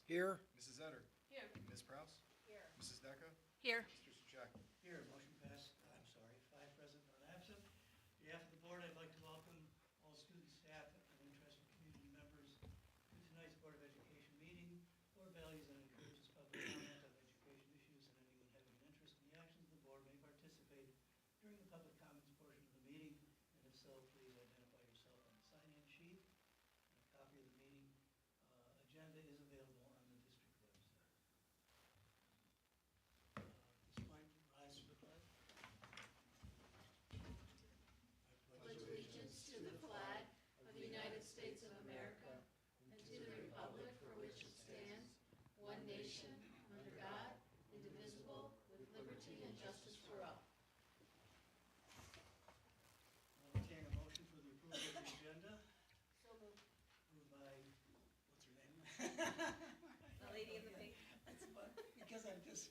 Here. Mrs. Etter. Here. Ms. Prouse. Here. Mrs. Decker. Here. Mr. Souchaki. Here, motion passed, five present, none absent. On behalf of the board, I'd like to welcome all student, staff, and interested community members to tonight's Board of Education meeting. Board values and encourages public comment on education issues, and anyone having an interest in the actions of the board may participate during the public comments portion of the meeting. And if so, please identify yourself on the sign-in sheet. And a copy of the meeting agenda is available on the district website. At this point, rise for the pledge. Pledge allegiance to the flag of the United States of America and to the republic for which it stands, one nation, under God, indivisible, with liberty and justice for all. I'll entertain a motion for the approval of the agenda. So moved. Moved by, what's her name? The lady in the pink. That's fun, because I'm just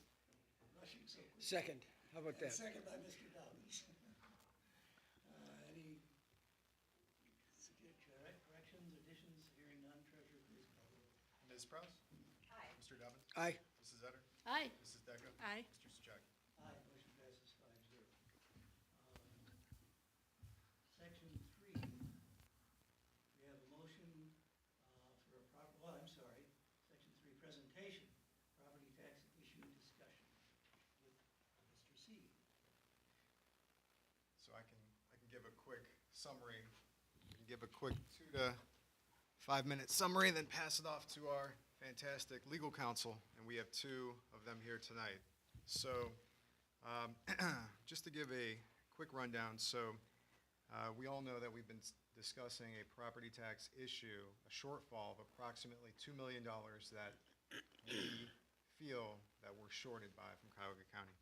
rushing so quickly. Second. How about And that? second by Mr. Dobbins. Any corrections, additions? Hearing none, treasurer, please call the roll. Ms. Prouse. Aye. Mr. Dobbins. Aye. Mrs. Etter. Aye. Mrs. Decker. Aye. Mr. Souchaki. Aye, motion passes 5-0. Section 3, we have a motion for a Section 3, presentation, property tax issue discussion with Mr. C. So I can give a quick summary. I can give a quick 2 to 5 minute summary, then pass it off to our fantastic legal counsel, and we have 2 of them here tonight. So just to give a quick rundown, so we all know that we've been discussing a property tax issue, a shortfall of approximately $2 million that we feel that we're shorted by from Cuyahoga County.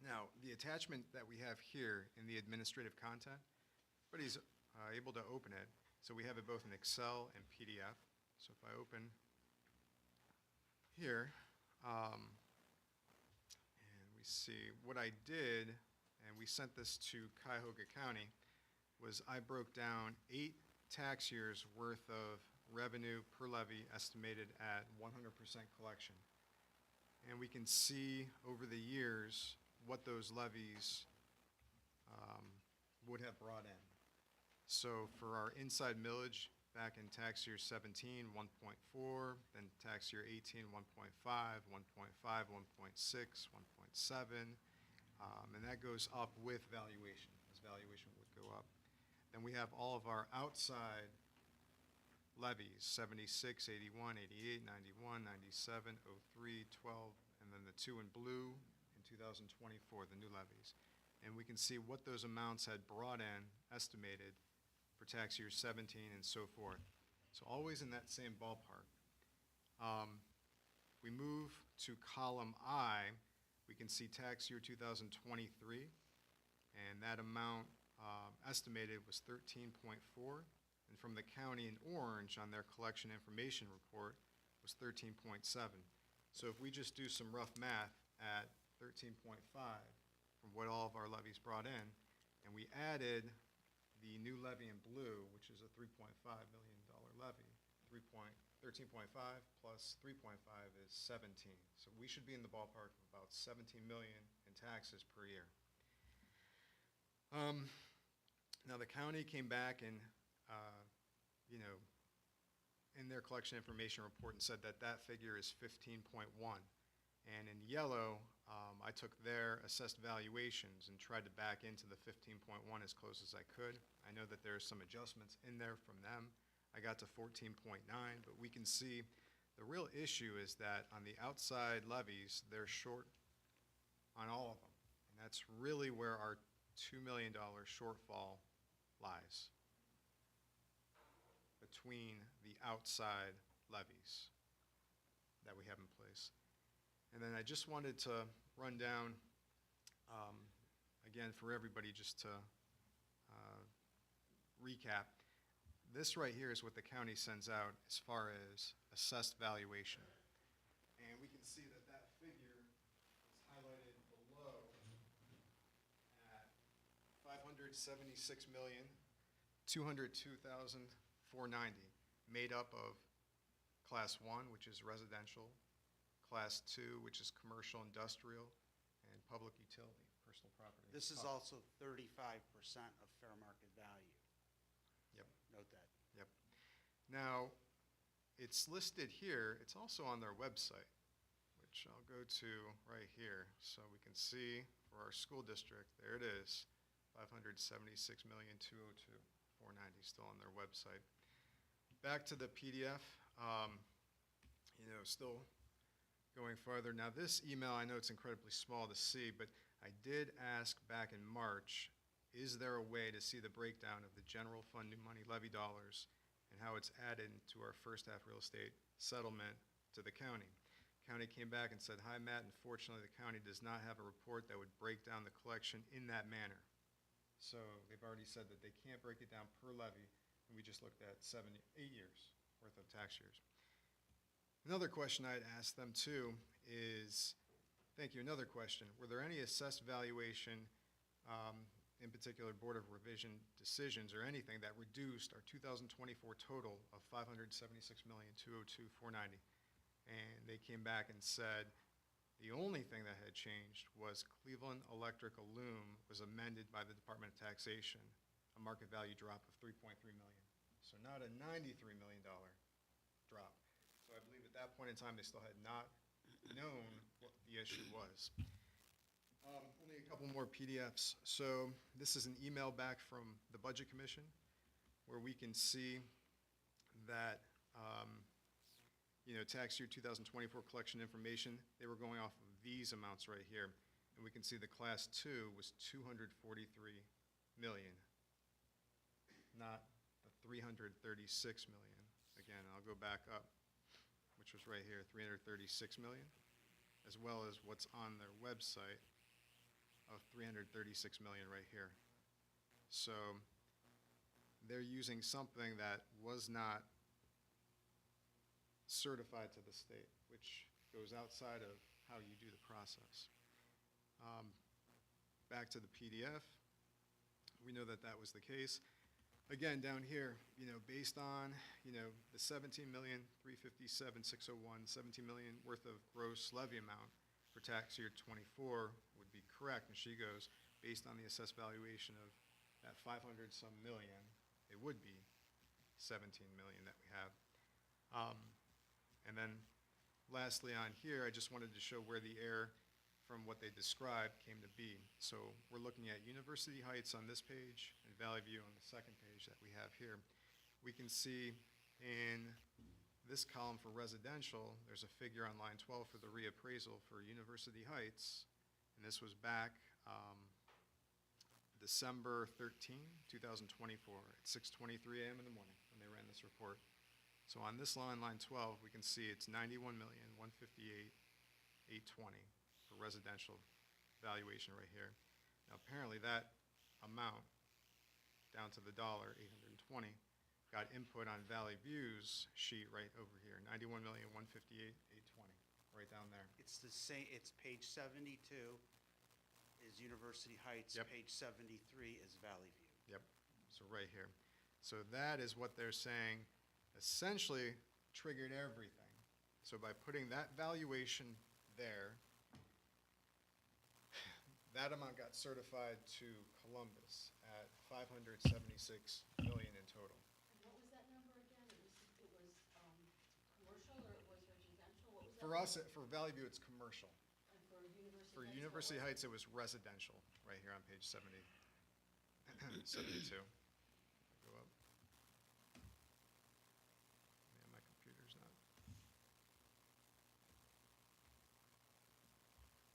Now, the attachment that we have here in the administrative content, everybody's able to open it. So we have it both in Excel and PDF. So if I open here, and we see what I did, and we sent this to Cuyahoga County, was I broke down 8 tax years worth of revenue per levy estimated at 100% collection. And we can see over the years what those levies would have brought in. So for our inside millage back in tax year 17, 1.4, then tax year 18, 1.5, 1.5, 1.6, 1.7, and that goes up with valuation, as valuation would go up. Then we have all of our outside levies, 76, 81, 88, 91, 97, 03, 12, and then the 2 in blue in 2024, the new levies. And we can see what those amounts had brought in, estimated, for tax year 17 and so forth. So always in that same ballpark. We move to column I, we can see tax year 2023, and that amount estimated was 13.4, and from the county in orange on their collection information report was 13.7. So if we just do some rough math at 13.5 from what all of our levies brought in, and we added the new levy in blue, which is a $3.5 million levy, 13.5 plus 3.5 is 17. So we should be in the ballpark of about 17 million in taxes per year. Now the county came back and, in their collection information report and said that that figure is 15.1. And in yellow, I took their assessed valuations and tried to back into the 15.1 as close as I could. I know that there are some adjustments in there from them. I got to 14.9, but we can see the real issue is that on the outside levies, they're short on all of them. And that's really where our $2 million shortfall lies, between the outside levies that we have in place. And then I just wanted to run down, again, for everybody just to recap. This right here is what the county sends out as far as assessed valuation. And we can see that that figure is highlighted below at $576,202,490, made up of Class 1, which is residential, Class 2, which is commercial, industrial, and public utility, personal property. This is also 35% of fair market value. Yep. Note that. Yep. Now, it's listed here, it's also on their website, which I'll go to right here, so we can see for our school district, there it is, 576,202,490 still on their website. Back to the PDF, still going farther. Now, this email, I know it's incredibly small to see, but I did ask back in March, is there a way to see the breakdown of the general fund new money levy dollars and how it's added to our first half real estate settlement to the county? County came back and said, "Hi, Matt, unfortunately, the county does not have a report that would break down the collection in that manner." So they've already said that they can't break it down per levy, and we just looked at 8 years worth of tax years. Another question I'd ask them too is, thank you, another question. Were there any assessed valuation, in particular Board of Revision decisions or anything that reduced our 2024 total of $576,202,490? And they came back and said the only thing that had changed was Cleveland Electric Loom was amended by the Department of Taxation, a market value drop of $3.3 million. So not a $93 million drop. So I believe at that point in time, they still had not known what the issue was. Only a couple more PDFs. So this is an email back from the Budget Commission where we can see that tax year 2024 collection information, they were going off of these amounts right here. And we can see the Class 2 was 243 million, not the 336 million. Again, I'll go back up, which was right here, 336 million, as well as what's on their website of 336 million right here. So they're using something that was not certified to the state, which goes outside of how you do the process. Back to the PDF, we know that that was the case. Again, down here, based on, the 17,357,601, 17 million worth of gross levy amount for tax year 24 would be correct. And she goes, based on the assessed valuation of that 500 some million, it would be 17 million that we have. And then lastly on here, I just wanted to show where the error from what they described came to be. So we're looking at University Heights on this page and Valley View on the second page that we have here. We can see in this column for residential, there's a figure on line 12 for the reappraisal for University Heights. And this was back December 13, 2024 at 6:23 a.m. in the morning when they ran this report. So on this line 12, we can see it's 91,158,820 for residential valuation right here. Now apparently that amount, down to the dollar, 820, got input on Valley View's sheet right over here, 91,158,820, right down there. It's the same, it's page 72 is University Heights. Yep. Page 73 is Valley View. Yep, so right here. So that is what they're saying essentially triggered everything. So by putting that valuation there, that amount got certified to Columbus at 576 million in total. And what was that number again? It was commercial or it was residential? What was that? For us, for Valley View, it's commercial. And for University Heights? For what University was it? Heights, it was residential, right here on page 70, 72. Go up. Man, my computer's not.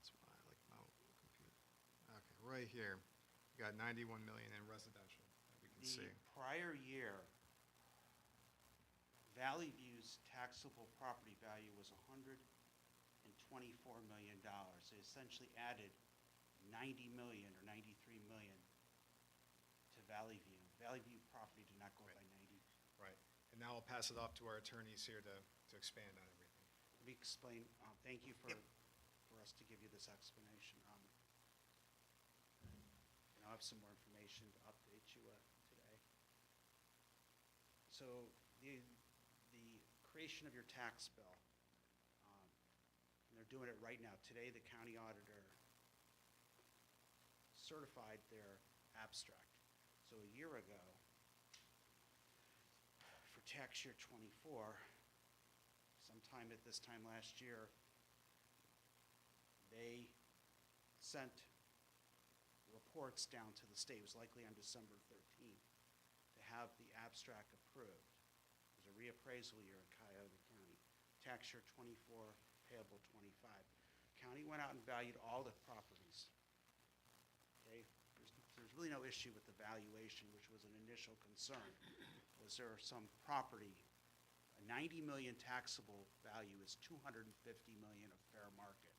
That's why I like my old computer. Okay, right here, you got 91 million in residential that we can see. The prior year, Valley View's taxable property value was $124 million. They essentially added 90 million or 93 million to Valley View. Valley View property did not go up by 90. Right, and now I'll pass it off to our attorneys here to expand on everything. Let me explain, thank you for us to give you this explanation. And I'll have some more information to update you today. So the creation of your tax bill, and they're doing it right now. Today, the county auditor certified their abstract. So a year ago, for tax year '24, sometime at this time last year, they sent reports down to the state. It was likely on December 13th to have the abstract approved. It was a reappraisal year in Cuyahoga County. Tax year '24, payable '25. County went out and valued all the properties. Okay, there's really no issue with the valuation, which was an initial concern. Was there some property, a 90 million taxable value is 250 million of fair market.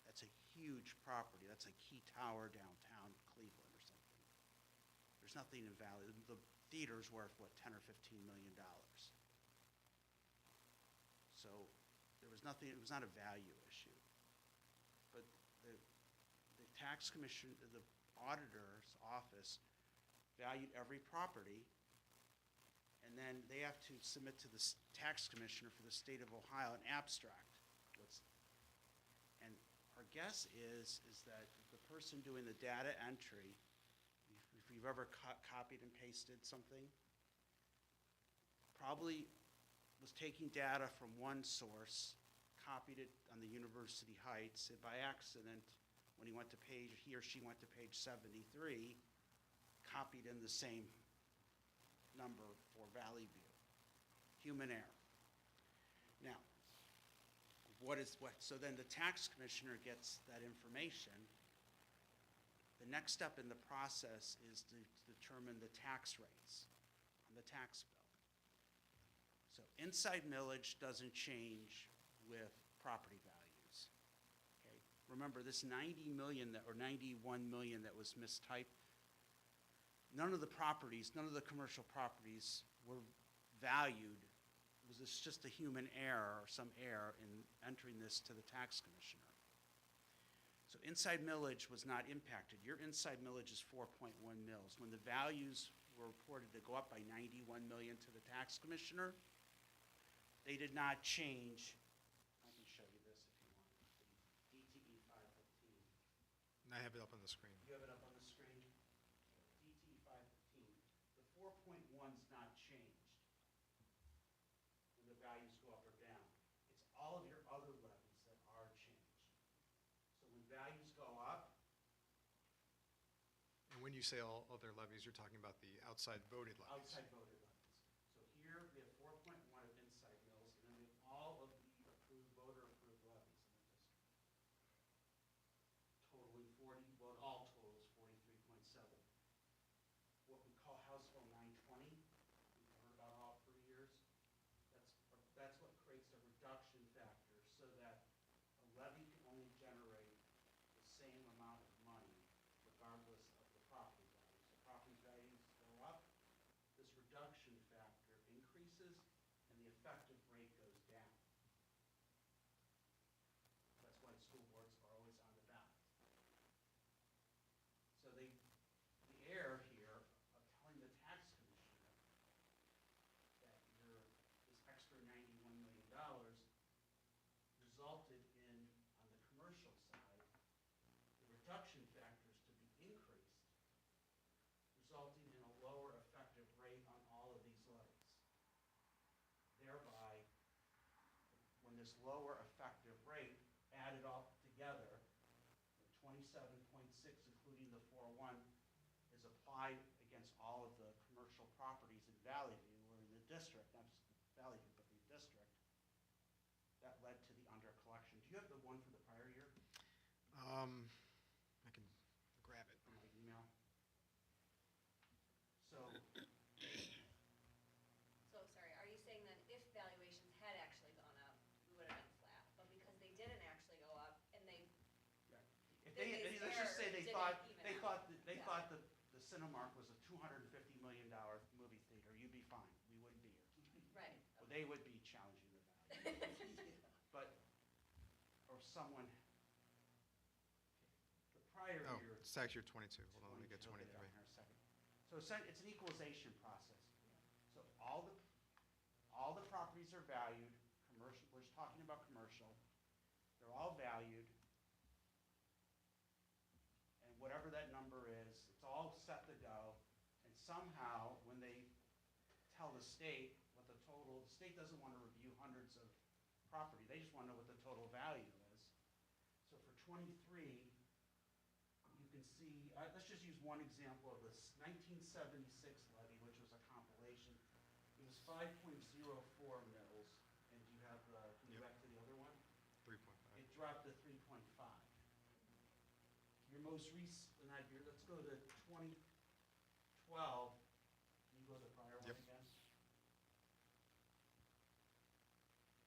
That's a huge property. That's a key tower downtown Cleveland or something. There's nothing in value. The theater's worth, what, 10 or 15 million dollars. So there was nothing, it was not a value issue. But the tax commission, the auditor's office valued every property, and then they have to submit to the tax commissioner for the state of Ohio an abstract. And our guess is that the person doing the data entry, if you've ever copied and pasted something, probably was taking data from one source, copied it on the University Heights, and by accident, when he or she went to page 73, copied in the same number for Valley View. Human error. Now, so then the tax commissioner gets that information. The next step in the process is to determine the tax rates on the tax bill. So inside millage doesn't change with property values. Okay? Remember, this 90 million or 91 million that was mistyped, none of the commercial properties were valued. It was just a human error or some error in entering this to the tax commissioner. So inside millage was not impacted. Your inside millage is 4.1 mils. When the values were reported to go up by 91 million to the tax commissioner, they did not change. I can show you this if you want. DTE 515. And I have it up on the screen. You have it up on the screen? DTE 515. The 4.1's not changed when the values go up or down. It's all of your other levies that are changed. So when values go up, And when you say all other levies, you're talking about the outside voted levies. outside voted levies. So here we have 4.1 of inside mills, and then we have all of the voter-approved levies in the district. Totaling 40, well, all totals 43.7. What we call House Bill 920, we've heard about all for years. That's what creates a reduction factor so that a levy can only generate the same amount of money regardless of the property values. So property values go up, this reduction factor increases, and the effective rate goes down. That's why school boards are always on the ballot. So the error here of telling the tax commissioner that this extra $91 million resulted in, on the commercial side, the reduction factors to be increased, resulting in a lower effective rate on all of these levies. Thereby, when this lower effective rate added all together, the 27.6, including the 4.1, is applied against all of the commercial properties in Valley View or in the district, not just Valley View, but the district. That led to the under collection. Do you have the one for the prior year I can grab it. from my email? So, So, sorry, are you saying that if valuations had actually gone up, we would have been flat? But because they didn't actually go up, and they, if Then they, this let's just say error they didn't thought, even they out. thought, they Yeah. thought that the Cinemark was a $250 million movie theater, you'd be fine. We wouldn't be here. right, Well, they would be challenging the value. But, or someone, the prior Oh, year. it's tax year 22. Hold on, let me get 22, 23. I'll get it out here in a second. So it's an equalization process. So all all the properties are valued, commercial, we're just talking about commercial. They're all valued. And whatever that number is, it's all set to go. And somehow, when they tell the state what the state doesn't want to review hundreds of property, they just want to know what the total value is. So for 23, you can see, let's just use one example of this 1976 levy, which was a compilation. It was 5.04 mils, and do you have can you go back to the other one? 3.5. It dropped to 3.5. Your most recent, let's go to 2012. Can you go to the prior one Yep. again?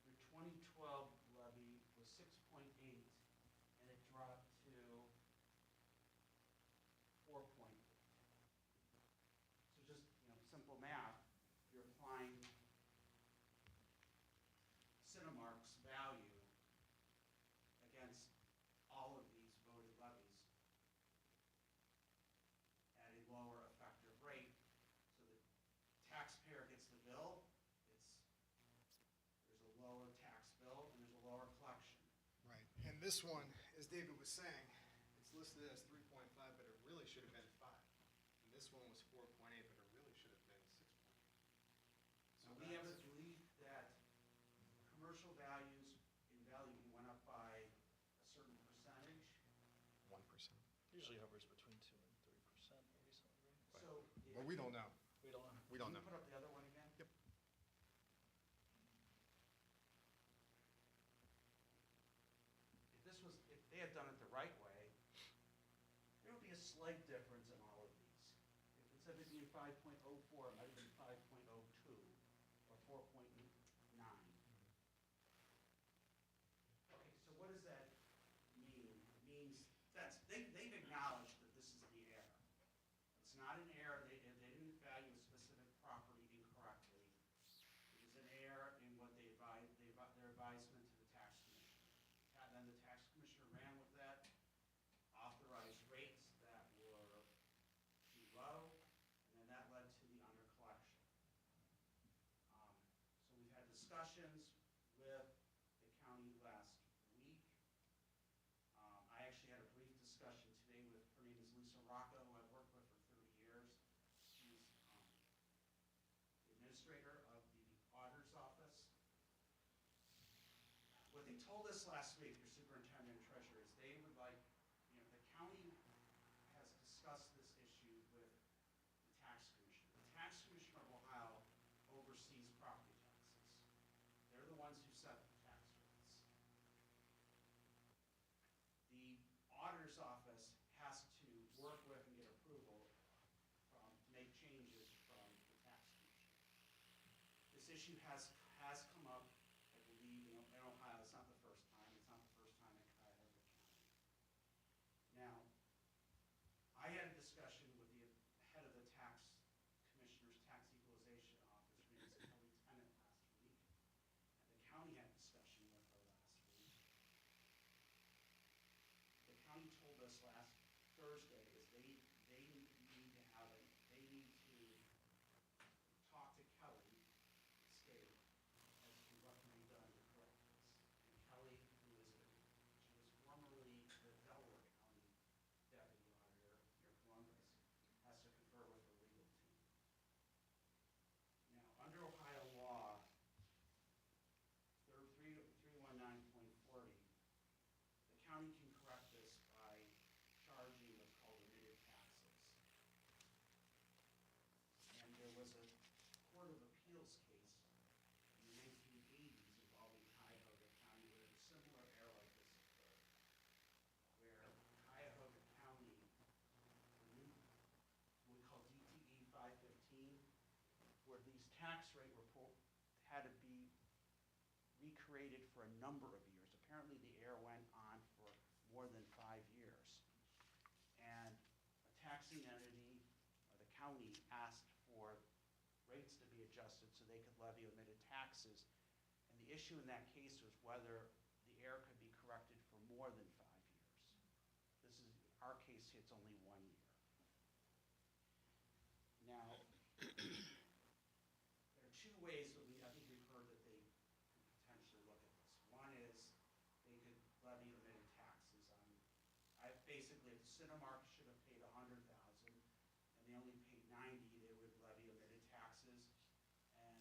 Your 2012 levy was 6.8, and it dropped to 4.8. So just, simple math, you're applying Cinemark's value against all of these voted levies at a lower effective rate. So the taxpayer gets the bill, there's a lower tax bill, and there's a lower collection. Right, and this one, as David was saying, it's listed as 3.5, but it really should have been 5. And this one was 4.8, but it really should have been 6.8. So we have to believe that commercial values in value went up by a certain percentage. 1%. Usually hovers between 2 and 3% recently, right? So if Well, we don't know. We don't know. We don't Can know. you put up the other one again? Yep. If they had done it the right way, there would be a slight difference in all of these. If instead of being 5.04, it might have been 5.02 or 4.9. Okay, so what does that mean? It means they've acknowledged that this is the error. It's not an error, they didn't value a specific property incorrectly. It was an error in what their advisement to the tax commissioner. And then the tax commissioner ran with that, authorized rates that were too low, and then that led to the undercollection. So we've had discussions with the county last week. I actually had a brief discussion today with, her name is Lisa Rocco, who I've worked with for 30 years. She's the administrator of the auditor's office. What they told us last week, your superintendent and treasurer, is they would like, the county has discussed this issue with the tax commissioner. The tax commissioner of Ohio oversees property taxes. They're the ones who set the tax rates. The auditor's office has to work with and get approval to make changes from the tax commissioner. This issue has come up, I believe, in Ohio. It's not the first time. It's not the first time in Cuyahoga County. Now, I had a discussion with the head of the tax commissioner's tax equalization office, her name is Kelly Tennant, last week. And the county had a discussion with her last week. The county told us last Thursday is they need to talk to Kelly State as to what can be done to correct this. And Kelly, she was formerly the Delaware County Deputy Auditor near Columbus, has to confer with her legal team. Now, under Ohio law, 319.40, the county can correct this by charging what's called remitted taxes. And there was a Court of Appeals case in the 1980s involving Cuyahoga County where a similar error like this occurred, where Cuyahoga County, what we call DTE 515, where these tax rate report had to be recreated for a number of years. Apparently, the error went on for more than 5 years. And a taxing entity, or the county, asked for rates to be adjusted so they could levy omitted taxes. And the issue in that case was whether the error could be corrected for more than 5 years. This is, our case, it's only 1 year. Now, there are two ways that I think we Cinemark should have paid $100,000, and they only paid $90,000, they would levy omitted taxes, and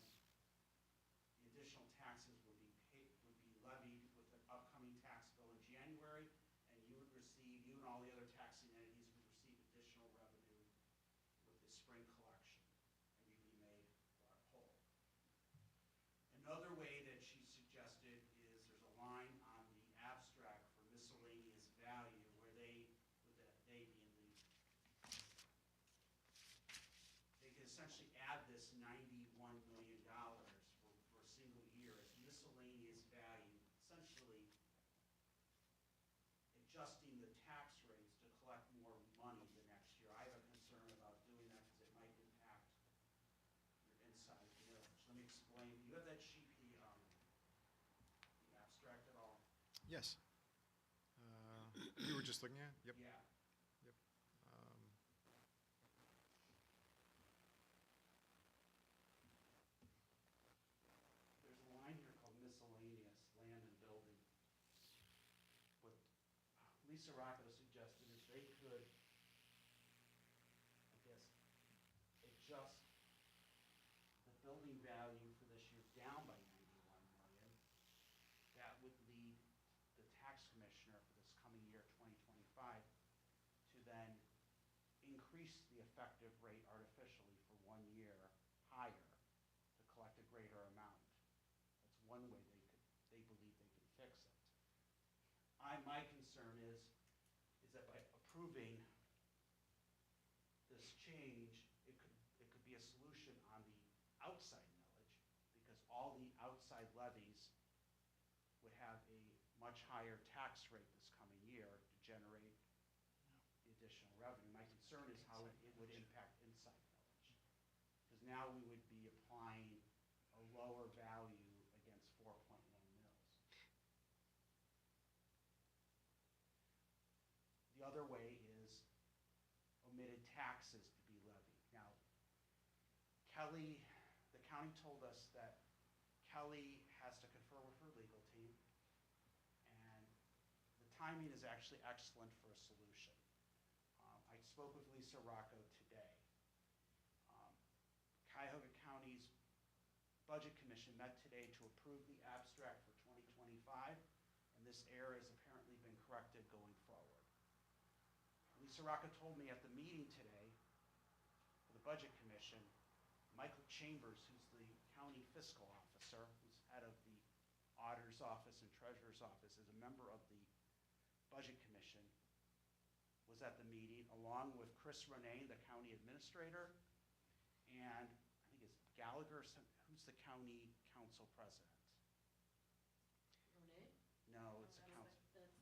the additional taxes would be levied with an upcoming tax bill in January, and you and all the other taxing entities would receive additional revenue with the spring collection, and you'd be made whole. Another way that she suggested is there's a line on the abstract for miscellaneous value where they being they could essentially add this $91 million for a single year as miscellaneous value, essentially adjusting the tax rates to collect more money the next year. I have a concern about doing that because it might impact your inside millage. Let me explain. You have that sheet, the abstract at all? Yes. You were just looking at it? Yep. Yeah. Yep. There's a line here called miscellaneous, land and building. What Lisa Rocco suggested is they could, I guess, adjust the building value for this year down by $91 million. That would lead the tax commissioner for this coming year, 2025, to then increase the effective rate artificially for 1 year higher to collect a greater amount. That's one way they believe they can fix it. My concern is that by approving this change, it could be a solution on the outside millage, because all the outside levies would have a much higher tax rate this coming year to generate the additional revenue. My concern is how it would impact inside millage, because now we would be applying a lower value against 4.1 mils. The other way is omitted taxes to be levied. Now, Kelly, the county told us that Kelly has to confer with her legal team, and the timing is actually excellent for a solution. I spoke with Lisa Rocco today. Cuyahoga County's Budget Commission met today to approve the abstract for 2025, and this error has apparently been corrected going forward. Lisa Rocco told me at the meeting today for the Budget Commission, Michael Chambers, who's the county fiscal officer, who's head of the auditor's office and treasurer's office, is a member of the Budget Commission, was at the meeting, along with Chris Renee, the county administrator, and I think it's Gallagher, who's the county council president. Renee? No, it's a council. That's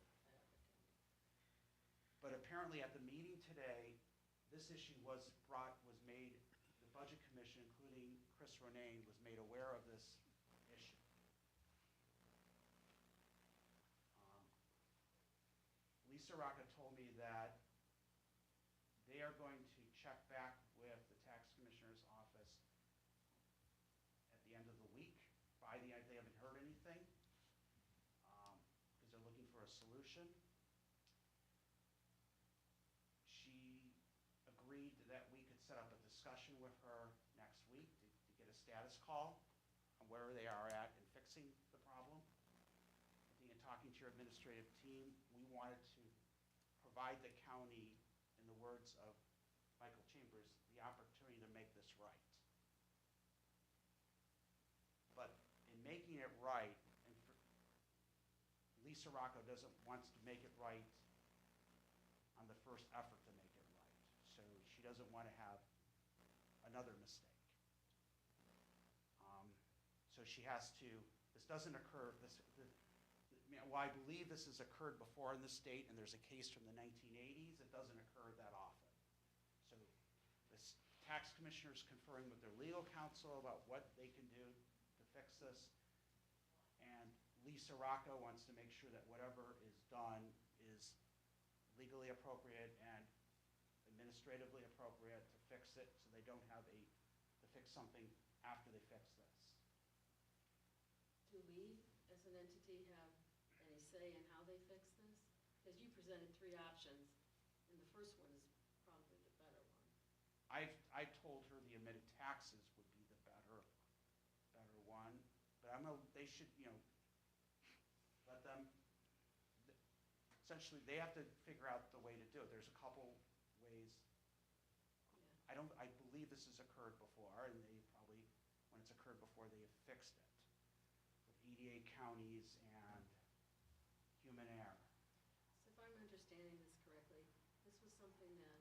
But apparently at the meeting today, this issue was made, the Budget Commission, including Chris Renee, was made aware of this issue. Lisa Rocca told me that they are going to check back with the tax commissioner's office at the end of the week. They haven't heard anything, because they're looking for a solution. She agreed that we could set up a discussion with her next week to get a status call on where they are at in fixing the problem. I think in talking to your administrative team, we wanted to provide the county, in the words of Michael Chambers, the opportunity to make this right. But in making it right, and Lisa Rocco wants to make it right on the first effort to make it right. So she doesn't want to have another mistake. So she has to, this doesn't occur, well, I believe this has occurred before in the state, and there's a case from the 1980s. It doesn't occur that often. So this tax commissioner is conferring with their legal counsel about what they can do to fix this. And Lisa Rocco wants to make sure that whatever is done is legally appropriate and administratively appropriate to fix it, so they don't have to fix something after they fix this. Do we, as an entity, have any say in how they fix this? Because you presented 3 options in the first one is probably the better one. I told her the admitted taxes would be the better one, but they should, let them, essentially, they have to figure out the way to do it. There's a couple ways. Yeah. I believe this has occurred before, and they probably, when it's occurred before, they have fixed it with EDA counties and human error. So if I'm understanding this correctly, this was something that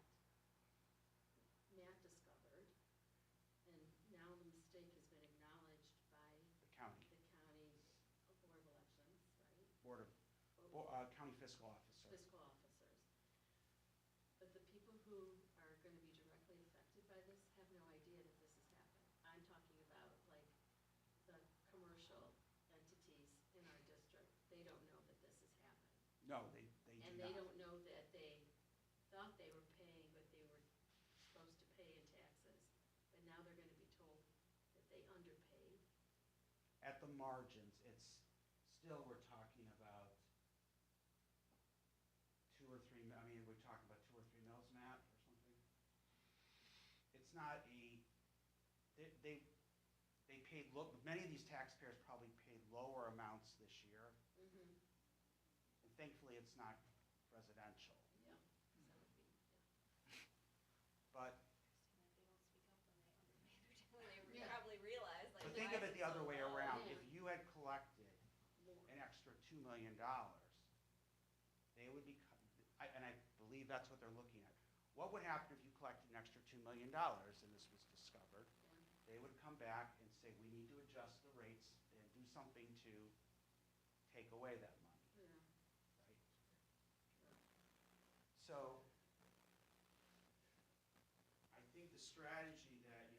Matt discovered, and now the mistake has been acknowledged by The county, the county Board of Elections, right? Board of, county fiscal officer. Fiscal officers. But the people who are going to be directly affected by this have no idea that this has happened. I'm talking about like the commercial entities in our district. They don't know that this has happened. No, they do not. And they don't know that they thought they were paying, but they were supposed to pay in taxes. But now they're going to be told that they underpaid. At the margins, it's still, we're talking about 2 or 3, we're talking about 2 or 3 mils, Matt, or something? It's not they paid, many of these taxpayers probably paid lower amounts this year, Mm-hmm. and thankfully, it's not residential. Yeah, so that would be, yeah. But, They Yeah. probably realize, like. but think of why it is the other so way low? around. Yeah. If you had collected More. an extra $2 million, they would be, and I believe that's what they're looking at. What would happen if you collected an extra $2 million, and this was discovered? Yeah. They would come back and say, we need to adjust the rates and do something to take away that money, Yeah. right? Sure. So, I think the strategy that,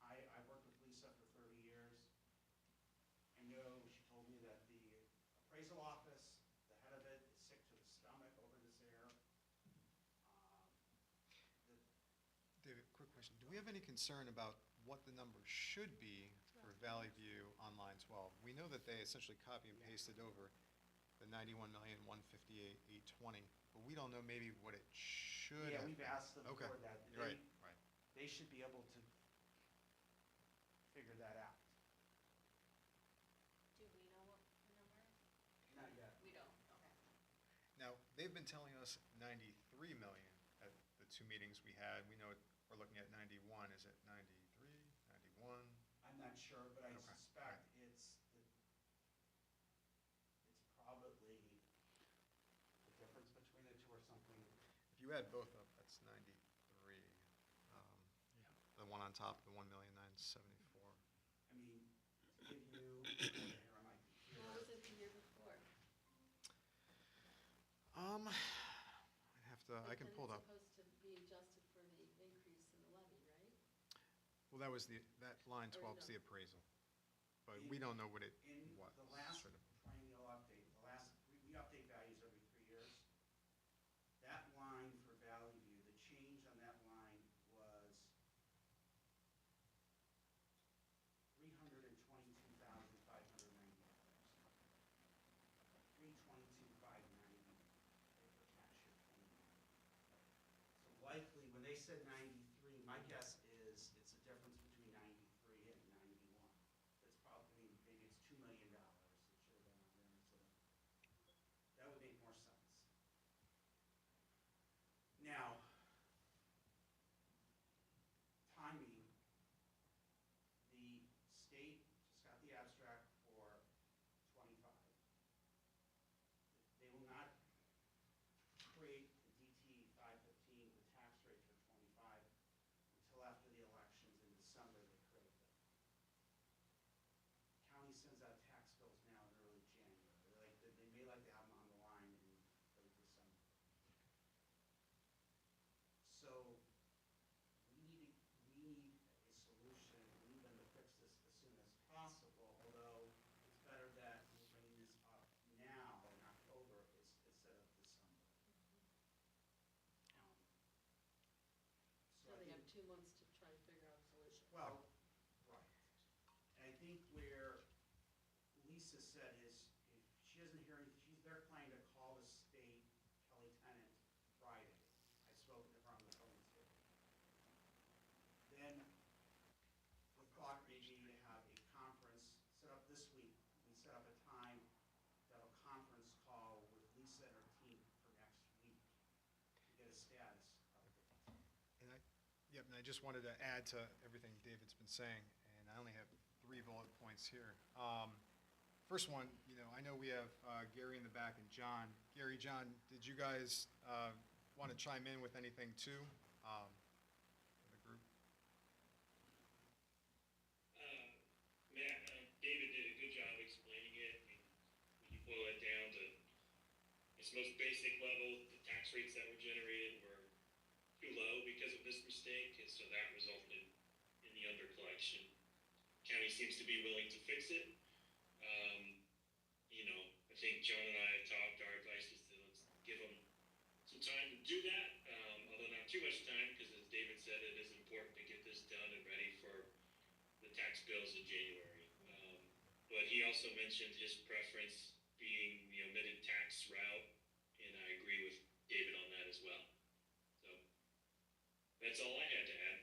I worked with Lisa for 30 years. I know she told me that the appraisal office, the head of it, is sick to the stomach over this error. David, quick question. Do we have any concern about what the number should be for Valley View on line 12? We know that they essentially copy and pasted over the 91,158,820, but we don't know maybe what it should Yeah, have we've been. asked them Okay. for that. Right. They should be able to figure that out. Do we know what the number is? Not yet. We don't, okay. Now, they've been telling us 93 million at the 2 meetings we had. We know we're looking at 91. Is it 93, 91? I'm not sure, but I Okay, suspect it's probably the difference between the two or something. If you add both up, that's 93. The one on top, the 1,974,000. I mean, to give you, here on my computer. What was it the year before? I can pull it up. But then it's supposed to be adjusted for the increase in the levy, right? Well, that line Or 12 is the no. appraisal. But we don't know what it In was. the last should have been. triennial update, we update values every 3 years. That line for Valley View, the change on that line was $322,590. $322,590 for tax year 20. So likely, when they said 93, my guess is it's a difference between 93 and 91. It's probably, maybe it's $2 million that should have been on there instead of, that would make more sense. Now, timing, the state just got the abstract for 25. They will not create the DT 515, the tax rate for 25, until after the elections in December they create them. County sends out tax bills now in early January. They may like to have them on the line in late December. So we need a solution. We need them to fix this as soon as possible, although it's better that we bring this up now in October instead of December. So I they have think- 2 months to try to figure out a solution. Well, right. And I think where Lisa said is, if she doesn't hear anything, they're planning to call the state, Kelly Tennant, Friday. I spoke with Yep, and I just wanted to add to everything David's been saying, and I only have 3 bullet points here. First one, I know we have Gary in the back and John. Gary, John, did you guys want to chime in with anything too, for the group? Matt, David did a good job explaining it. I mean, when you boil it down to its most basic level, the tax rates that were generated were too low because of this mistake, and so that resulted in the under collection. County seems to be willing to fix it. I think John and I have talked, our advice is to let's give them some time to do that, although not too much time, because as David said, it is important to get this done and ready for the tax bills in January. But he also mentioned his preference being the omitted tax route, and I agree with David on that as well. So that's all I had to add.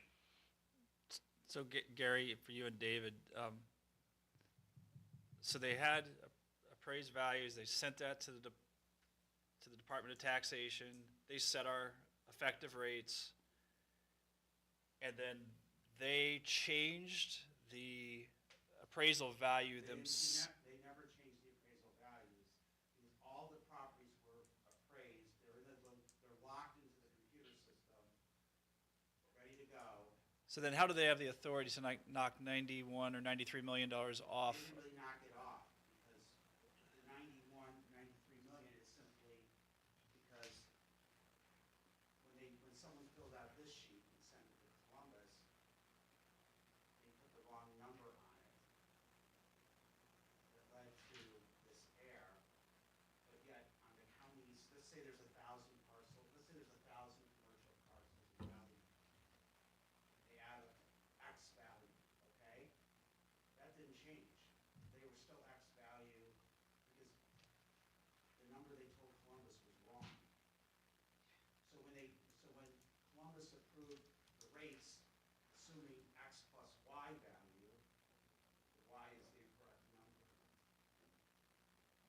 So Gary, for you and David, so they had appraised values, they sent that to the Department of Taxation, they set our effective rates, and then they changed the appraisal value They themselves. never changed the appraisal values, because all the properties were appraised, they're locked into the computer system, ready to go. So then how do they have the authority to knock $91 or $93 million off? They didn't really knock it off, because the 91, 93 million is simply because when someone filled out this sheet and sent it to Columbus, they put the wrong number on it. That led to this error. But yet, on the counties, let's say there's 1,000 parcels, let's say there's 1,000 commercial parcels in the county. They add X value, okay? That didn't change. They were still X value because the number they told Columbus was wrong. So when Columbus approved the rates, assuming X plus Y value, the Y is the incorrect number.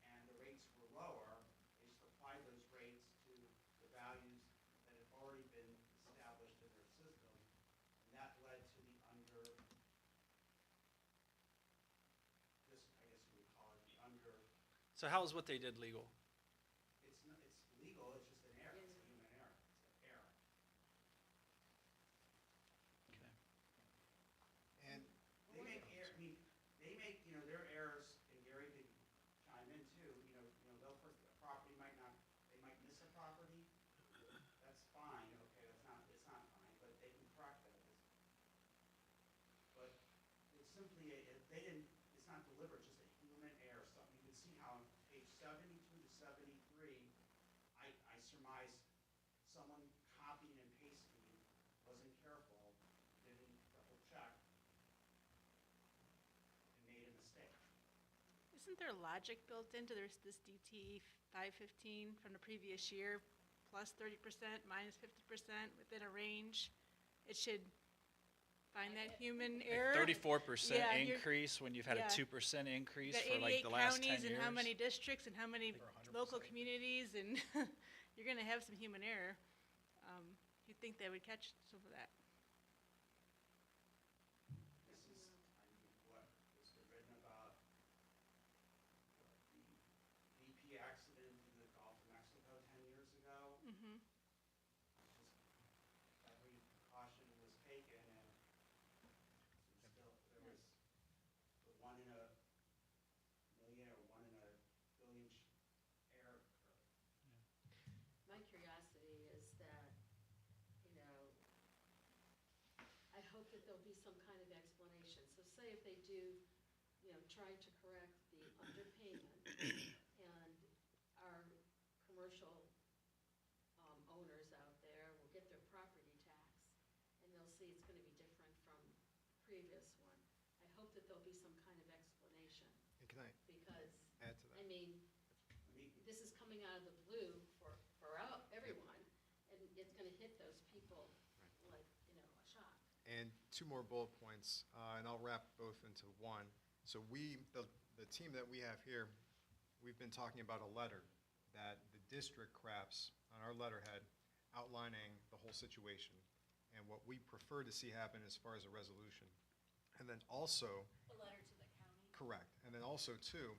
And the rates were lower, they just applied those rates to the values that had already been established in their system. And that led to the under, this, I guess we would call it the under, So how is what they did legal? it's legal, it's just an error, it's a human error, it's an error. Okay. And They make they make, their errors, and Gary could chime in too, a property might not, they might miss a property, that's fine, okay, it's not fine, but they can correct that. But it's simply, it's not deliberate, just a human error, something, you can see how on page 72 to 73, I surmise someone copying and pasting wasn't careful, didn't double check, and made a mistake. Isn't there logic built into this DT 515 from the previous year, plus 30%, minus 50% within a range? It should find that human error. 34% Yeah, you're- increase when you've had a yeah. 2% increase You've got for like 88 the last 10 counties years. and how many districts and how many For 100%. local communities, and you're going to have some human error. You'd think they would catch some of that. This is, what was written about the BP accident in the Gulf of Mexico 10 years ago. Mm-hmm. Every precaution was taken, and still, there was the 1 in a million or 1 in a billion error occurred. My curiosity is that, I hope that there'll be some kind of explanation. So say if they do, try to correct the underpayment, and our commercial owners out there will get their property tax, and they'll see it's going to be different from the previous one. I hope that there'll be some kind of explanation, and can I because, add to that? I mean, this is coming out of the blue for everyone, and it's gonna hit those people like, a shock. And 2 more bullet points, and I'll wrap both into one. So the team that we have here, we've been talking about a letter that the district crafts on our letterhead outlining the whole situation. and what we prefer to see happen as far as a resolution. And then also, A letter to the county. correct, and then also too,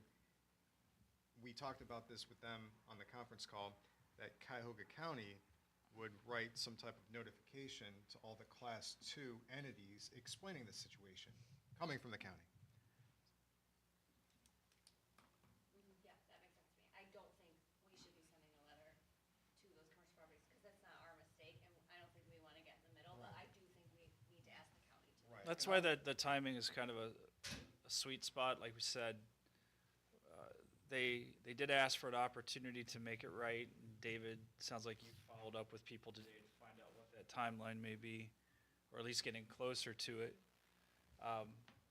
we talked about this with them on the conference call, that Cuyahoga County would write some type of notification to all the Class 2 entities explaining the situation, coming from the county. Yeah, that makes sense to me. I don't think we should be sending a letter to those commercial properties, because that's not our mistake, and I don't think we want to get in the middle, but I do think we need to ask the county to. Right. That's why the timing is kind of a sweet spot, like we said. They did ask for an opportunity to make it right. David, sounds like you followed up with people today to find out what that timeline may be, or at least getting closer to it.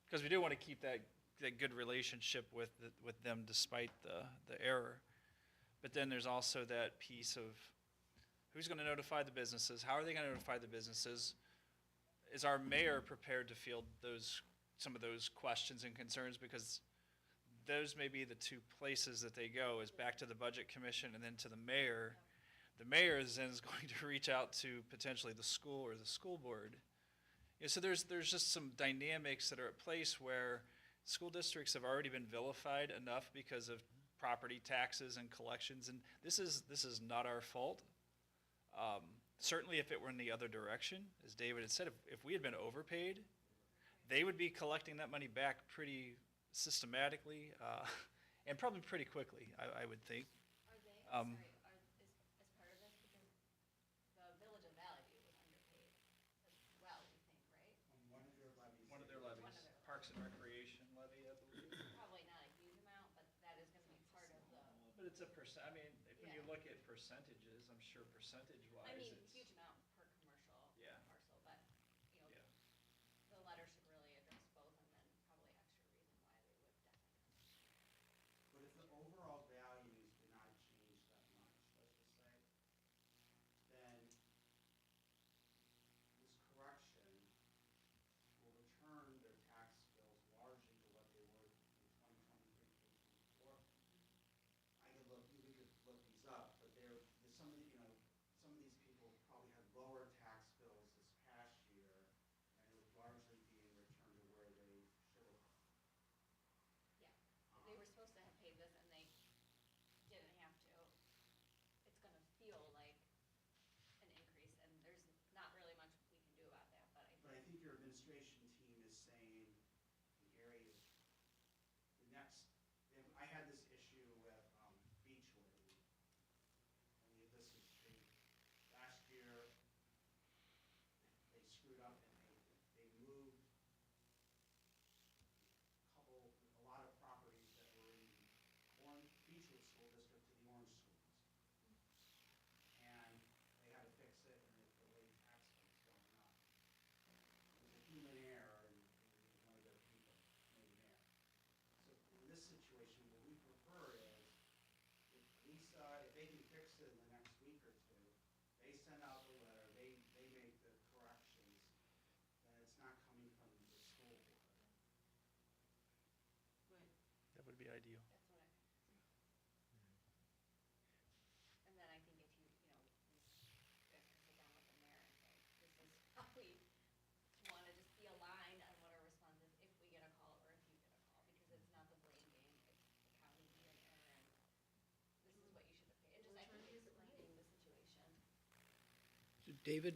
Because we do want to keep that good relationship with them despite the error. But then there's also that piece of who's going to notify the businesses? How are they going to notify the businesses? Is our mayor prepared to field some of those questions and concerns? Because those may be the two places that they go, is back to the budget commission and then to the mayor. The mayor is then going to reach out to potentially the school or the school board. Yeah, so there's just some dynamics that are at place where school districts have already been vilified enough because of property taxes and collections, and this is not our fault. Certainly if it were in the other direction, as David had said, if we had been overpaid, they would be collecting that money back pretty systematically, and probably pretty quickly, I would think. Are they, Um, sorry, is part of this, because the Village of Valley View was underpaid as well, we think, right? On one of their levies. One of their One levies, of their Parks and Recreation levy, I believe. Probably not a huge amount, but that is gonna be part of the, But it's a percent, I mean, when you Yeah. look at percentages, I'm sure percentage-wise, I mean, it's. huge amount per commercial Yeah. parcel, but, you know, Yeah. the letter should really address both, and then probably extra reason why they would definitely come. But if the overall values did not change that much, let's just say, then this correction will return their tax bills largely to what they were in 2023, 2024. I could look, we could look these up, but there's some of the, some of these people probably had lower tax bills this past year, and it would largely be in return to where they should have. Yeah, they were supposed to have paid this and they didn't have to. It's gonna feel like an increase, and there's not really much we can do about that, but But I think your administration team is saying, and Gary is, the next, I had this issue with Beechwood. And this is, last year, they screwed up and they moved a lot of properties that were in Beechwood School District to the Orange School District. And they had to fix it, and it delayed tax bills going up. It was a human error, and one of their people made an error. So in this situation, what we prefer is, if Lisa, if they can fix it in the next week or two, they send out the letter, they make the corrections, then it's not coming from the school board. That would be ideal. that's what I. And then I think if you guys can sit down with the mayor and say, this is how we wanna just be aligned on what our response is if we get a call or if you get a call, because it's not the blame game, it's the county made an error, and this is what you should have paid, and just, I think, explaining the situation. David,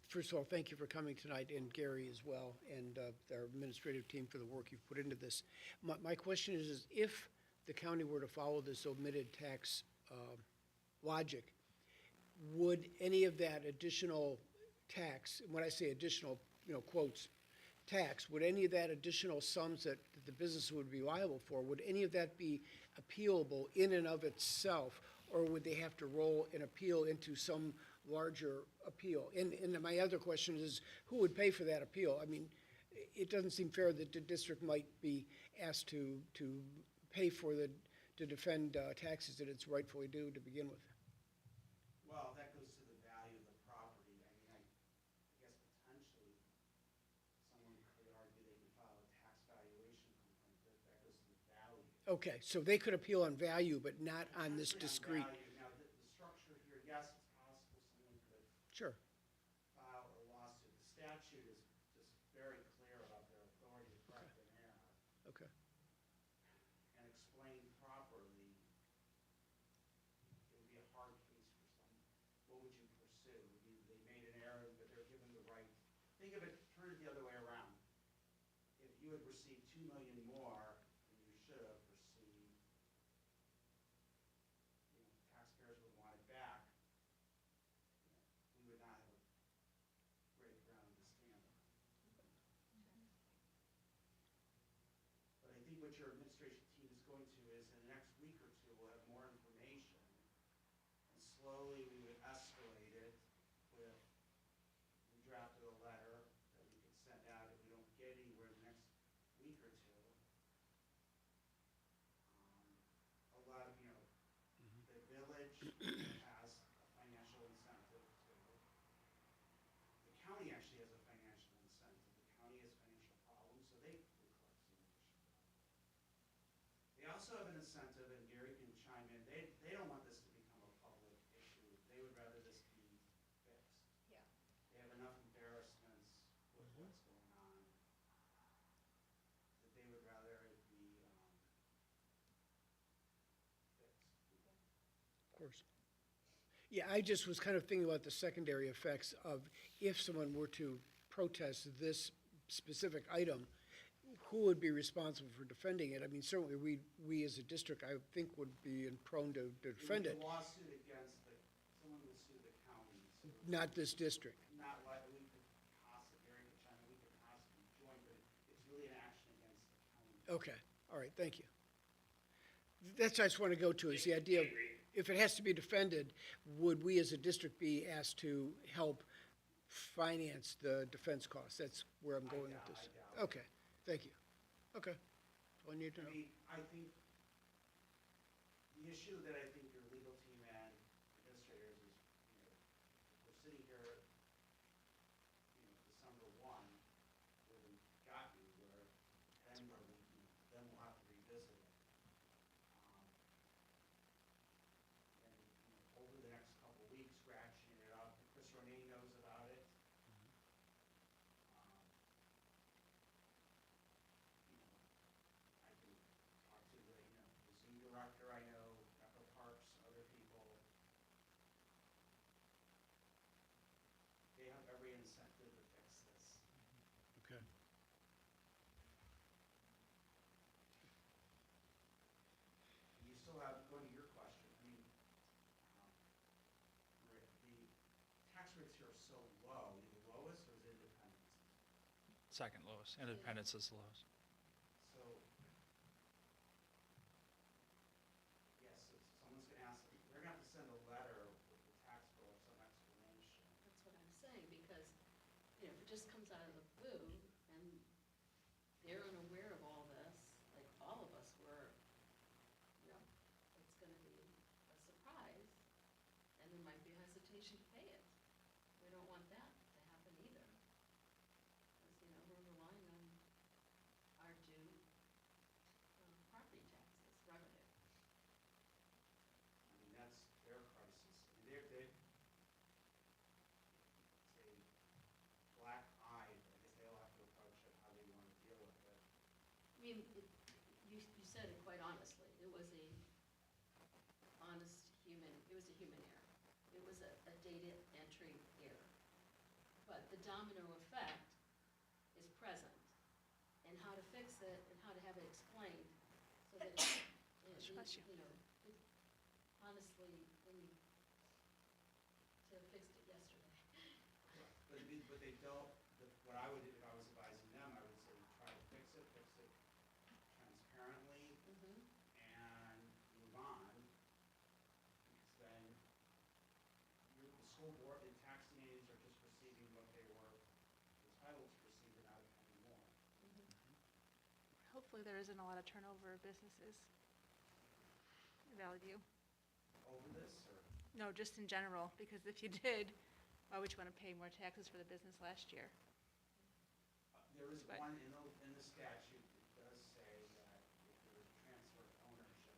first of all, thank you for coming tonight, and Gary as well, and our administrative team for the work you've put into this. My question is if the county were to follow this omitted tax logic, would any of that additional tax, and when I say additional, quotes, tax, would any of that additional sums that the business would be liable for, would any of that be appealable in and of itself, or would they have to roll an appeal into some larger appeal? And my other question is, who would pay for that appeal? I mean, it doesn't seem fair that the district might be asked to pay for to defend taxes that it's rightfully due to begin with. Well, that goes to the value of the property. I mean, I guess potentially, someone could argue they could file a tax valuation complaint, but that goes to the value. Okay, so they could appeal on value, but not on this Potentially discrete. value. Now, the structure here, yes, it's possible someone could Sure. statute is just very clear about their authority to correct an error Okay. and explain properly. It would be a hard case for some, what would you pursue? They made an error, but they're given the right, think of it, turn it the other way around. If you had received 2 million more than you should have received, taxpayers would want it back, we would not have a great ground to stand on. But I think what your administration team is going to is in the next week or two, we'll have more information. And slowly we would escalate it with, we drafted a letter that we could send out if we don't get anywhere in the next week or two. A lot of, the village has a financial incentive to, the county actually has a financial incentive. The county has financial problems, so they would collect some additional revenue. They also have an incentive, and Gary can chime in, they don't want this to become a public issue. They would rather this be fixed. Yeah. They have enough embarrassments with what's going on that they would rather it be fixed. Of course. Yeah, I just was kind of thinking about the secondary effects of if someone were to protest this specific item, who would be responsible for defending it? I mean, certainly we as a district, I think, would be prone to defend it, A lawsuit against someone would sue the county, so not this district. not like we could possibly, Gary could chime in, we could possibly join, but it's really an action against the county. Okay, all right, thank you. That's what I just want to go to, is the idea of, if it has to be defended, would we as a district be asked to help finance the defense costs? That's where I'm going with this. I doubt it. Okay, thank you. Okay, that's all I need to I know. mean, I think the issue that I think your legal team and administrators is, if we're sitting here, December 1, we haven't gotten anywhere, then then we'll have to revisit it. And, over the next couple of weeks, ratcheting it up, Chris Ronay knows about it. I can talk to the zoo director, I know, Echo Parks, other people. They have every incentive to fix this. Okay. You still have, going to your question, I mean, Rick, the tax rates here are so low, are the lowest or is it Independence? Second lowest, Independence is the lowest. So, yes, if someone's gonna ask, they're gonna have to send a letter with the tax bill or some explanation. That's what I'm saying, because, if it just comes out of the blue, and they're unaware of all this, like all of us were, it's gonna be a surprise, and there might be a hesitation to pay it. We don't want that to happen either. Because, we're relying on our due property taxes, revenue. I mean, that's their crisis. I mean, it's a black eye, I guess they'll have to approach it how they wanna deal with it. I mean, you said it quite honestly, it was a human error. It was a data entry error. But the domino effect is present, and how to fix it, and how to have it explained, so that, Bless you. honestly, when you, to have fixed it yesterday. But they don't, what I would, if I was advising them, I would say try to fix it transparently, Mhm. and move on. Because then, the school board and taxing aides are just receiving what they were entitled to receive without a penny more. Hopefully there isn't a lot of turnover of businesses in Valley View. Over this, or? No, just in general, because if you did, why would you want to pay more taxes for the business last year? There is Right. one in the statute that does say that if there is transfer of ownership,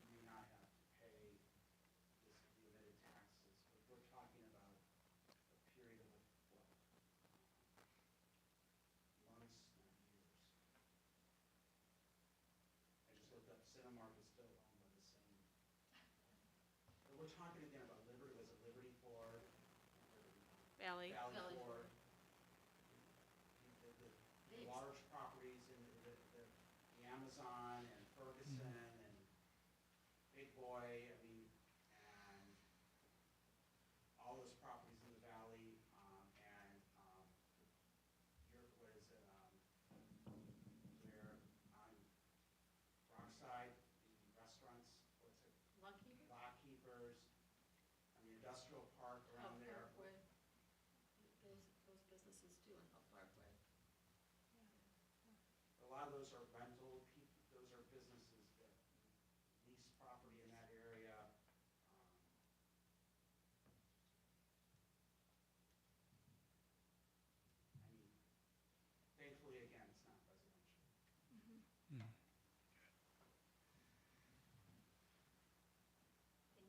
you do not have to pay the omitted taxes. But we're talking about a period of, talking again about Liberty, was it Liberty Ford? Valley. Valley Ford. Ford. The large properties in the Amazon and Ferguson and Big Boy, I mean, and all those properties in the valley, and, what is it, where on Rockside, the restaurants, what's it, Lockheed? Lock Keepers, I mean, industrial park around there. Parkway. Those businesses too on Elk Parkway. A lot of those are rental, those are businesses that lease property in that area. I mean, thankfully, again, it's not residential. Thank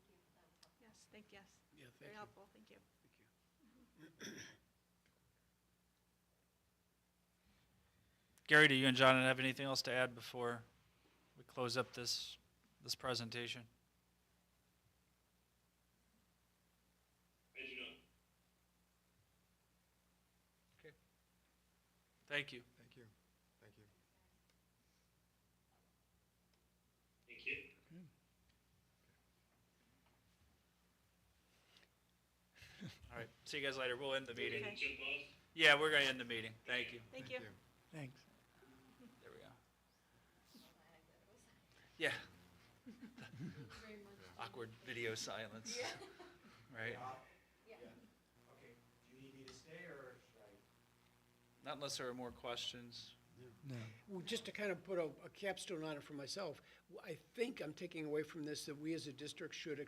you, that was helpful. Yes, yes. Yeah, thank Very you. helpful, thank you. Gary, do you and John have anything else to add before we close up this presentation? I do not. Thank you. Thank you. Thank you. Thank you. All right, see you guys later. We'll end the meeting. Okay. Jump off. Yeah, we're gonna end the meeting. Thank you. Thank you. Thanks. There we go. Well, I like that. It was- Yeah, Thank you very much. awkward video silence, right? Yeah. Okay, do you need me to stay, or should I? Not unless there are more questions. Well, just to kind of put a capstone on it for myself, I think I'm taking away from this that we as a district should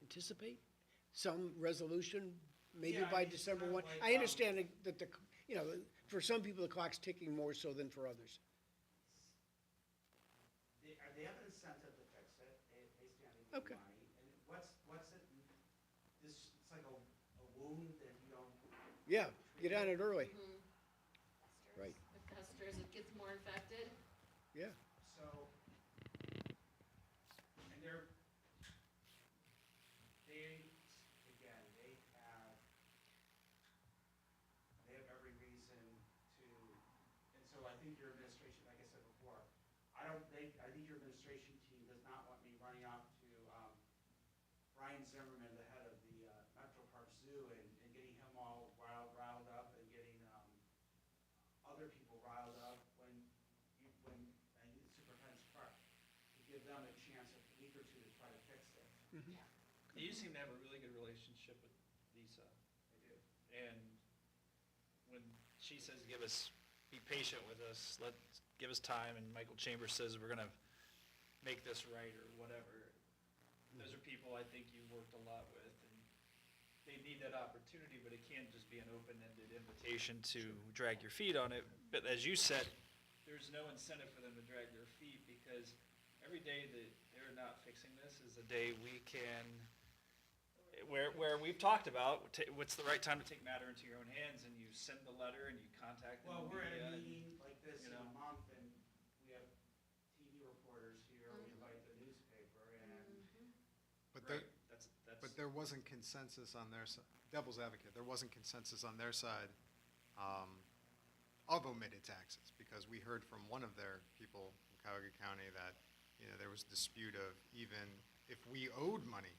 anticipate some resolution, maybe Yeah, I by mean, it's December kind of 1. like, I understand that for some people, the clock's ticking more so than for others. They have an incentive to fix it, they stand to Okay. get money, and what's it, it's like a wound that you don't. Yeah, get on it early. Mhm. Right. It festers, it gets more infected. Yeah. So, and they have every reason to, and so I think your administration, like I said before, I think your administration team does not want me running off to, Brian Zimmerman, the head of the, Metro Park Zoo, and getting him all riled up and getting, other people riled up when I need the superintendent's part, to give them a chance, a week or two to try to fix it. You seem to have a really good relationship with Lisa, I do. and when she says, be patient with us, give us time, and Michael Chambers says, we're gonna make this right, or whatever, those are people I think you've worked a lot with, and they need that opportunity, but it can't just be an open-ended invitation to drag your feet on it. But as you said, there's no incentive for them to drag their feet, because every day that they're not fixing this is a day we can, where we've talked about, what's the right time to take matter into your own hands, and you send the letter and you contact the Well, we're at media, a and- meeting like this you in a know. month, and we have TV reporters here, we invite the newspaper, and But Right, there, that's, but there wasn't consensus on their, devil's advocate, there wasn't consensus on their side of omitted taxes, because we heard from one of their people from Cuyahoga County that, there was dispute of even if we owed money.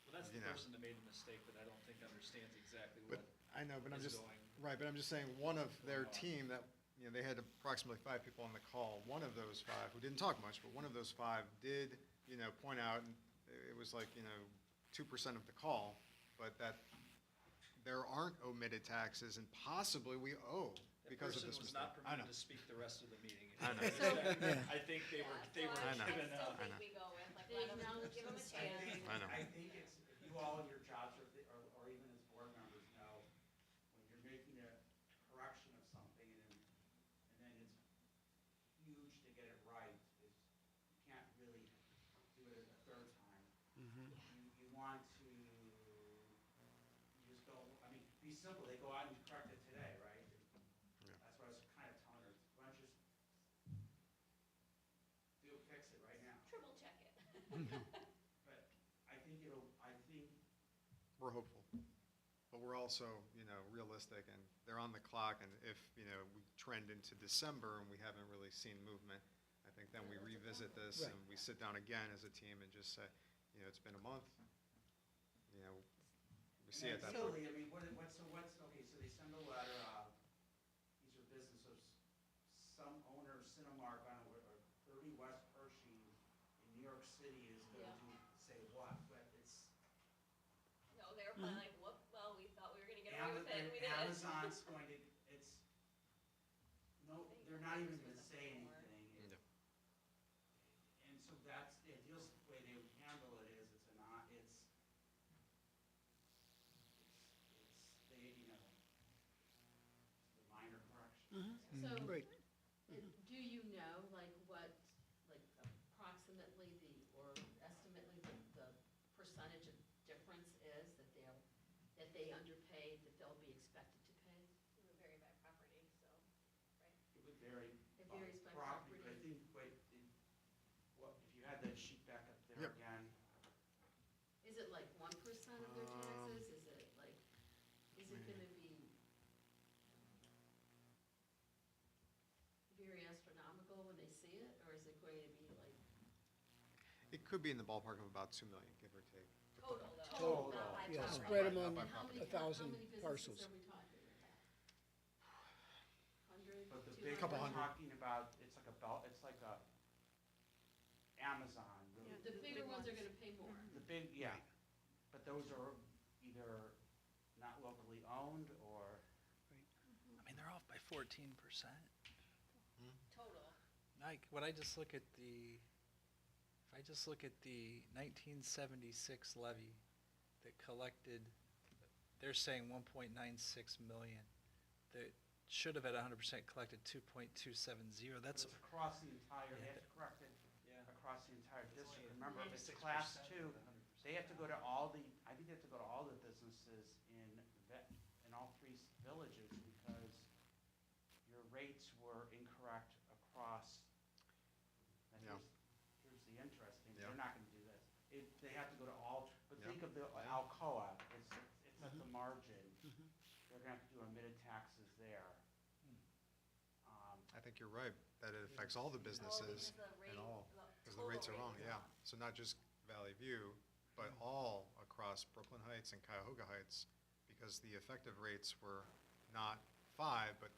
well, that's the you know. person that made the mistake that I don't think understands exactly But, what I know, but I'm is just, going. right, but I'm just saying, one of their on. team that, they had approximately 5 people on the call, one of those 5, who didn't talk much, but one of those 5 did, point out, and it was like, 2% of the call, but that there aren't omitted taxes, and possibly we owe That because of person this was mistake. not I know. permitted to speak the rest of the meeting. I know. I think they were I know. given, I still I think know. we go with, like, They let them, acknowledge give them a the chance. I know. I think it's, if you all in your jobs, or even as board members know, when you're making a correction of something, and then it's huge to get it right, you can't really do it a third time. You want to, you just don't, I mean, be simple, they go out and correct it today, right? That's what I was kind of telling her, why don't you just fix it right now? Triple check it. But I we're hopeful. But we're also, realistic, and they're on the clock, and if, we trend into December and we haven't really seen movement, I think then we revisit this Right. and we sit down again as a team and just say, it's been a month, we see at that point. Ideally, I mean, okay, so they send a letter out, these are businesses, some owner of Cinemark on 30 West Hershey in New York City is going Yeah. to say what, but it's, No, they were probably like, whoop, well, we thought we were gonna get away with it, and we didn't. Amazon's going to, no, they're not even gonna say anything. Yeah. And so that's, the way they would handle it is, it's the minor correction. So, Right. do you know, like, what, like, approximately or estimately the percentage of difference is that they underpaid, that they'll be expected to pay? It would vary by property, so, right? It would vary It by varies by property, but I property. think, if you had that sheet back up there Yep. again, Is it like 1% of their taxes? Is it like, is it gonna be very astronomical when they see it, or is it going to be like It could be in the ballpark of about 2 million, give or take. Total, though. Total. Not by Yeah, property. spread Not among by and how property. many, 1,000 how many parcels. businesses are we talking about? 100, but the 200? big Couple we're hundred. talking about, it's like a Amazon. Yeah, The bigger ones are gonna pay more. The big, yeah, but those are either not locally owned or, I mean, they're off by 14%. Total. Mike, if I just look at the 1976 levy that collected, they're saying 1.96 million. That should have at 100% collected 2.270. but That's, it's across the entire, they have to correct it across the entire district. Remember, if it's class 2, they have to go to I think they have to go to all the businesses in all 3 villages because your rates were incorrect across. And Yeah. Here's the interesting, Yeah. they're not gonna do this. They have to go to all, but Yeah. think of the Alcoa, it's at the margin. They're gonna have to do omitted taxes there. I think you're right, that it affects all the businesses because the rate- and all, the because the rates are total wrong, rate is yeah. wrong. So not just Valley View, but all across Brooklyn Heights and Cuyahoga Heights, because the effective rates were not 5, but